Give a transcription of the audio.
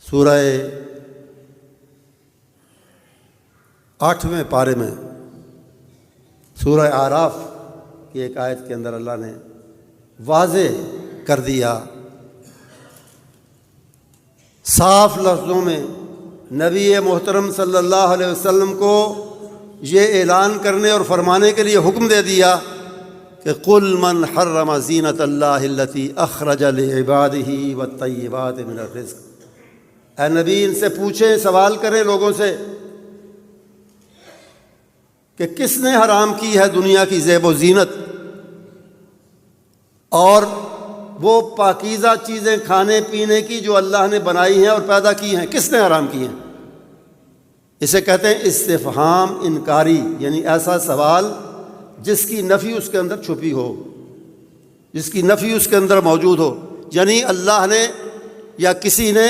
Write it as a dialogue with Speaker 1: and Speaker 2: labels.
Speaker 1: سورہ 8ویں پارے میں سورہ اعراف کی ایک آیت کے اندر اللہ نے واضح کر دیا، صاف لفظوں میں نبی محترم صلی اللہ علیہ وسلم کو یہ اعلان کرنے اور فرمانے کے لیے حکم دے دیا کہ قل من حرم زینت اللہ التی اخرج لعبادہ والطیبات من الرزق، اے نبی ان سے پوچھیں، سوال کریں لوگوں سے کہ کس نے حرام کی ہے دنیا کی زیب و زینت اور وہ پاکیزہ چیزیں کھانے پینے کی جو اللہ نے بنائی ہیں اور پیدا کی ہیں، کس نے حرام کی ہیں؟ اسے کہتے ہیں استفہام انکاری، یعنی ایسا سوال جس کی نفی اس کے اندر چھپی ہو، جس کی نفی اس کے اندر موجود ہو، یعنی اللہ نے یا کسی نے